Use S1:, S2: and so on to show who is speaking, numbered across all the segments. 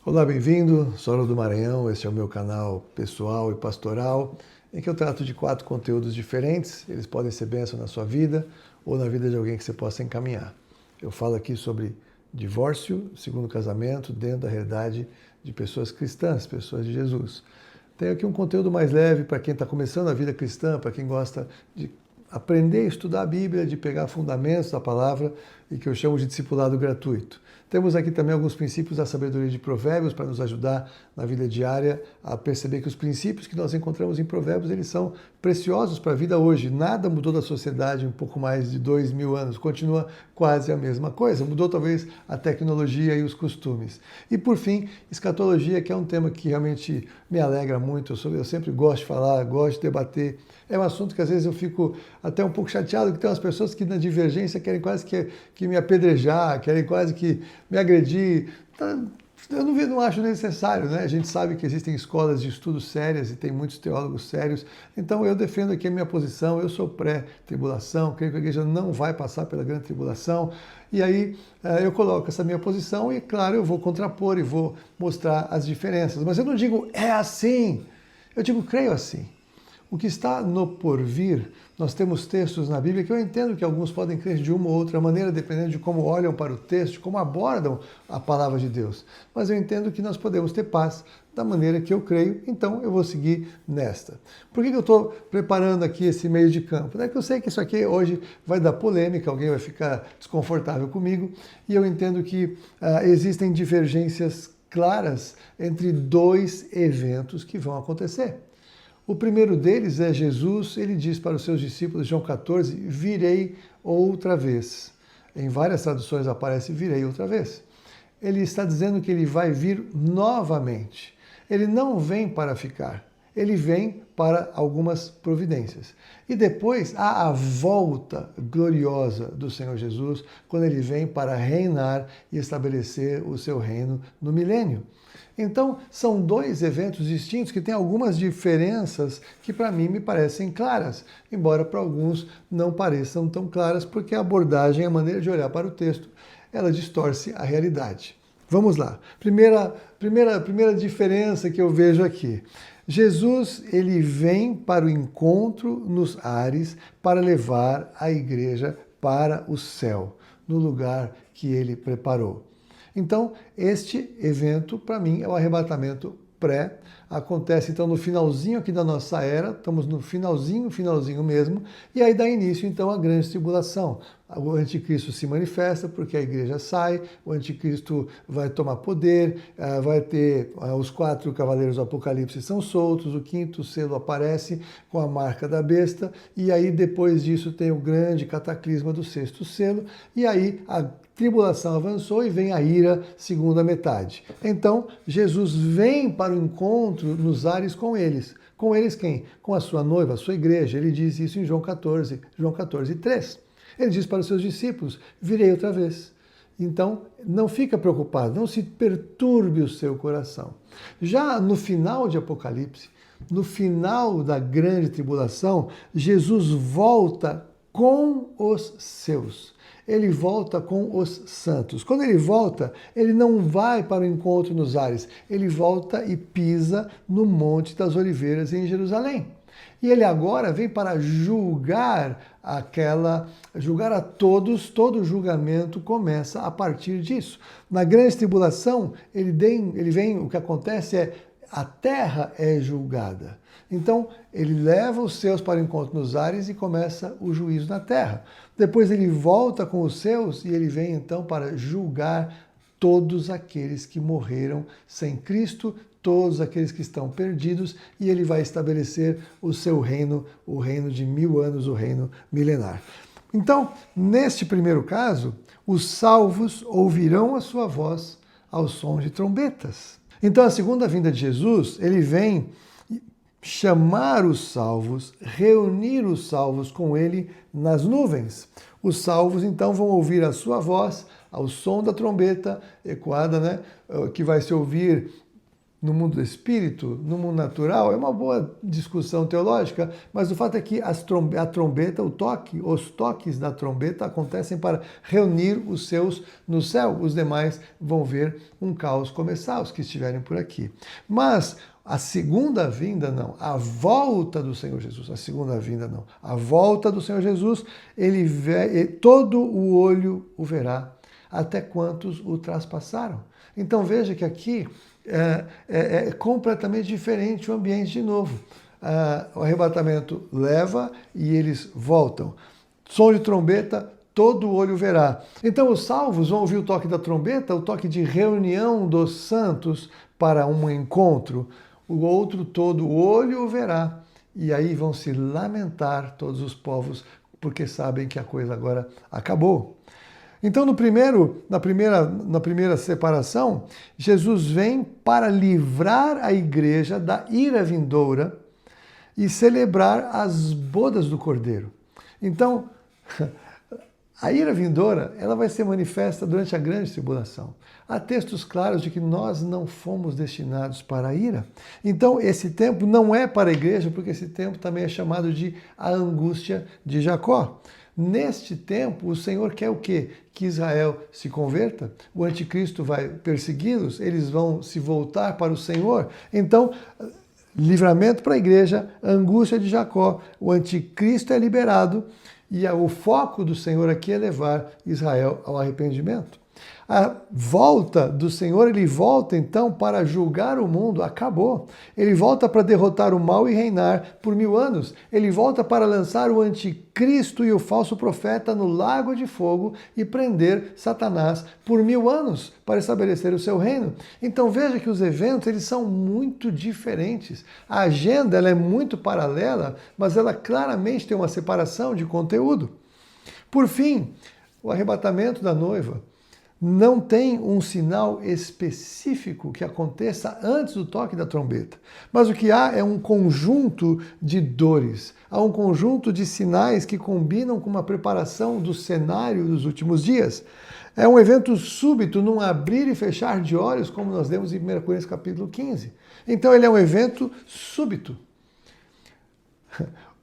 S1: Olá, bem-vindo. Sou Haroldo do Maranhão. Este é o meu canal pessoal e pastoral, em que eu trato de 4 conteúdos diferentes. Eles podem ser bênção na sua vida ou na vida de alguém que você possa encaminhar. Eu falo aqui sobre divórcio, segundo casamento, dentro da realidade de pessoas cristãs, pessoas de Jesus. Tenho aqui um conteúdo mais leve para quem está começando a vida cristã, para quem gosta de aprender a estudar a Bíblia, de pegar fundamentos da palavra e que eu chamo de discipulado gratuito. Temos aqui também alguns princípios da sabedoria de Provérbios para nos ajudar na vida diária a perceber que os princípios que nós encontramos em Provérbios, eles são preciosos para a vida hoje. Nada mudou da sociedade em um pouco mais de 2000 anos, continua quase a mesma coisa. Mudou talvez a tecnologia e os costumes. E por fim, escatologia, que é um tema que realmente me alegra muito. Eu sempre gosto de falar, gosto de debater. É um assunto que às vezes eu fico até um pouco chateado, que tem umas pessoas que na divergência querem quase que me apedrejar, querem quase que me agredir. Eu não acho necessário, né? A gente sabe que existem escolas de estudo sérias e tem muitos teólogos sérios. Então eu defendo aqui a minha posição. Eu sou pré-tribulação, creio que a igreja não vai passar pela grande tribulação. E aí eu coloco essa minha posição e, claro, eu vou contrapor e vou mostrar as diferenças. Mas eu não digo é assim, eu digo creio assim. O que está no porvir, nós temos textos na Bíblia que eu entendo que alguns podem crer de uma ou outra maneira, dependendo de como olham para o texto, de como abordam a palavra de Deus. Mas eu entendo que nós podemos ter paz da maneira que eu creio, então eu vou seguir nesta. Por que eu estou preparando aqui esse meio de campo? É que eu sei que isso aqui hoje vai dar polêmica, alguém vai ficar desconfortável comigo, e eu entendo que existem divergências claras entre dois eventos que vão acontecer. O primeiro deles é Jesus, ele diz para os seus discípulos, João 14, virei outra vez. Em várias traduções aparece virei outra vez. Ele está dizendo que ele vai vir novamente. Ele não vem para ficar, ele vem para algumas providências. E depois há a volta gloriosa do Senhor Jesus, quando ele vem para reinar e estabelecer o seu reino no milênio. Então, são dois eventos distintos que têm algumas diferenças que para mim me parecem claras, embora para alguns não pareçam tão claras, porque a abordagem, a maneira de olhar para o texto, ela distorce a realidade. Vamos lá. Primeira diferença que eu vejo aqui. Jesus, ele vem para o encontro nos ares para levar a igreja para o céu, no lugar que ele preparou. Então, este evento, para mim, é o arrebatamento pré. Acontece, então, no finalzinho aqui da nossa era, estamos no finalzinho mesmo, e aí dá início, então, a grande tribulação. O anticristo se manifesta porque a igreja sai, o anticristo vai tomar poder, vai ter os 4 cavaleiros do Apocalipse são soltos, o 5º selo aparece com a marca da besta, e aí depois disso tem o grande cataclisma do 6º selo, e aí a tribulação avançou e vem a ira, segunda metade. Então, Jesus vem para o encontro nos ares com eles. Com eles quem? Com a sua noiva, a sua igreja. Ele diz isso em João 14, 3. Ele diz para os seus discípulos, virei outra vez. Então, não fica preocupado, não se perturbe o seu coração. Já no final de Apocalipse, no final da grande tribulação, Jesus volta com os seus. Ele volta com os santos. Quando ele volta, ele não vai para o encontro nos ares, ele volta e pisa no Monte das Oliveiras em Jerusalém. E ele agora vem para julgar a todos, todo julgamento começa a partir disso. Na grande tribulação, ele vem, o que acontece é a terra é julgada. Então, ele leva os seus para o encontro nos ares e começa o juízo na terra. Depois ele volta com os seus e ele vem então para julgar todos aqueles que morreram sem Cristo, todos aqueles que estão perdidos, e ele vai estabelecer o seu reino, o reino de 1000 anos, o reino milenar. Então, neste primeiro caso, os salvos ouvirão a sua voz ao som de trombetas. Então, a segunda vinda de Jesus, ele vem chamar os salvos, reunir os salvos com ele nas nuvens. Os salvos, então, vão ouvir a sua voz ao som da trombeta ecoada, né, que vai se ouvir no mundo do espírito, no mundo natural, é uma boa discussão teológica, mas o fato é que a trombeta, os toques da trombeta acontecem para reunir os seus no céu. Os demais vão ver um caos começar, os que estiverem por aqui. Mas a segunda vinda, não. A volta do Senhor Jesus. A segunda vinda, não. A volta do Senhor Jesus, todo o olho o verá, até quantos o traspassaram. Então veja que aqui é completamente diferente o ambiente de novo. O arrebatamento leva e eles voltam. Som de trombeta, todo o olho verá. Então os salvos vão ouvir o toque da trombeta, o toque de reunião dos santos para um encontro. O outro, todo o olho o verá. E aí vão se lamentar todos os povos, porque sabem que a coisa agora acabou. Então, na primeira separação, Jesus vem para livrar a igreja da ira vindoura e celebrar as bodas do Cordeiro. Então, a ira vindoura, ela vai ser manifesta durante a grande tribulação. Há textos claros de que nós não fomos destinados para a ira. Então, esse tempo não é para a igreja, porque esse tempo também é chamado de a angústia de Jacó. Neste tempo, o Senhor quer o quê? Que Israel se converta, o anticristo vai persegui-los, eles vão se voltar para o Senhor. Então, livramento para a igreja, angústia de Jacó, o anticristo é liberado e o foco do Senhor aqui é levar Israel ao arrependimento. A volta do Senhor, ele volta então para julgar o mundo, acabou. Ele volta para derrotar o mal e reinar por 1000 anos. Ele volta para lançar o anticristo e o falso profeta no lago de fogo e prender Satanás por 1000 anos para estabelecer o seu reino. Então veja que os eventos eles são muito diferentes. A agenda ela é muito paralela, mas ela claramente tem uma separação de conteúdo. Por fim, o arrebatamento da noiva não tem um sinal específico que aconteça antes do toque da trombeta. Mas o que há é um conjunto de dores. Há um conjunto de sinais que combinam com uma preparação do cenário dos últimos dias. É um evento súbito, num abrir e fechar de olhos, como nós lemos em 1 Coríntios capítulo 15. Então ele é um evento súbito.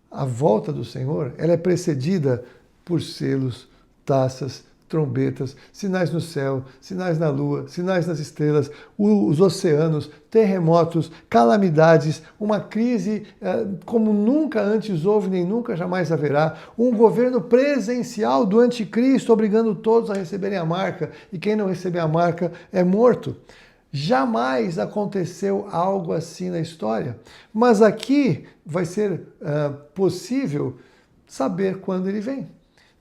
S1: A volta do Senhor, ela é precedida por selos, taças, trombetas, sinais no céu, sinais na lua, sinais nas estrelas, os oceanos, terremotos, calamidades, uma crise como nunca antes houve, nem nunca jamais haverá, um governo presencial do anticristo, obrigando todos a receberem a marca, e quem não receber a marca é morto. Jamais aconteceu algo assim na história, mas aqui vai ser possível saber quando ele vem.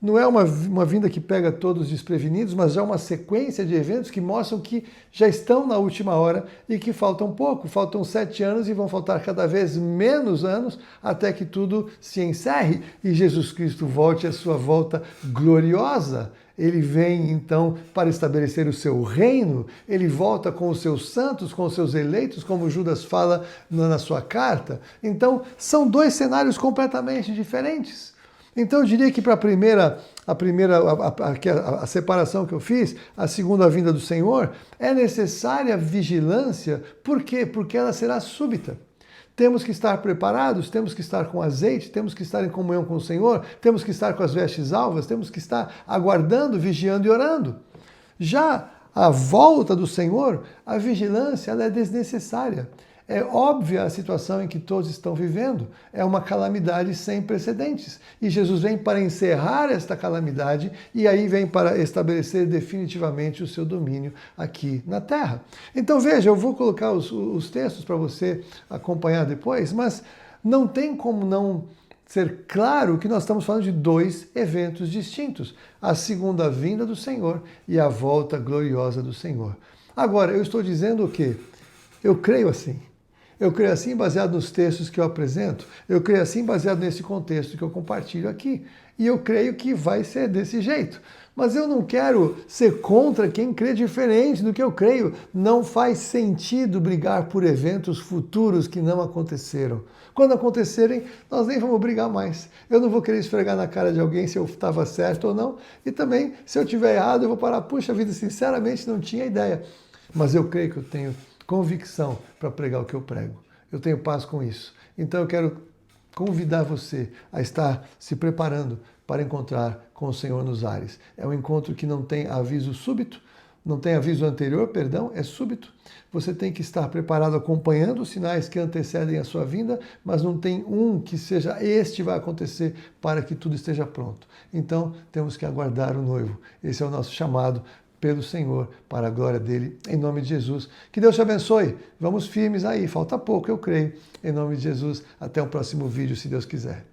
S1: Não é uma vinda que pega todos desprevenidos, mas já uma sequência de eventos que mostram que já estão na última hora e que faltam pouco. Faltam 7 anos e vão faltar cada vez menos anos até que tudo se encerre e Jesus Cristo volte à sua volta gloriosa. Ele vem, então, para estabelecer o seu reino, ele volta com os seus santos, com os seus eleitos, como Judas fala na sua carta. Então, são 2 cenários completamente diferentes. Então eu diria que para a separação que eu fiz, a segunda vinda do Senhor, é necessária vigilância. Por quê? Porque ela será súbita. Temos que estar preparados, temos que estar com azeite, temos que estar em comunhão com o Senhor, temos que estar com as vestes alvas, temos que estar aguardando, vigiando e orando. Já a volta do Senhor, a vigilância ela é desnecessária. É óbvia a situação em que todos estão vivendo. É uma calamidade sem precedentes. E Jesus vem para encerrar esta calamidade e aí vem para estabelecer definitivamente o seu domínio aqui na terra. Então veja, eu vou colocar os textos para você acompanhar depois, mas não tem como não ser claro que nós estamos falando de 2 eventos distintos. A segunda vinda do Senhor e a volta gloriosa do Senhor. Agora, eu estou dizendo o quê? Eu creio assim. Eu creio assim baseado nos textos que eu apresento, eu creio assim baseado nesse contexto que eu compartilho aqui. E eu creio que vai ser desse jeito. Mas eu não quero ser contra quem crê diferente do que eu creio. Não faz sentido brigar por eventos futuros que não aconteceram. Quando acontecerem, nós nem vamos brigar mais. Eu não vou querer esfregar na cara de alguém se eu estava certo ou não. E também, se eu estiver errado, eu vou parar. Puxa vida, sinceramente, não tinha ideia. Mas eu creio que eu tenho convicção para pregar o que eu prego. Eu tenho paz com isso. Então eu quero convidar você a estar se preparando para encontrar com o Senhor nos ares. É um encontro que não tem aviso súbito, não tem aviso anterior, perdão, é súbito. Você tem que estar preparado acompanhando os sinais que antecedem a sua vinda, mas não tem um que seja este vai acontecer para que tudo esteja pronto. Então, temos que aguardar o noivo. Esse é o nosso chamado pelo Senhor, para a glória dele, em nome de Jesus. Que Deus te abençoe. Vamos firmes aí, falta pouco, eu creio. Em nome de Jesus, até o próximo vídeo, se Deus quiser.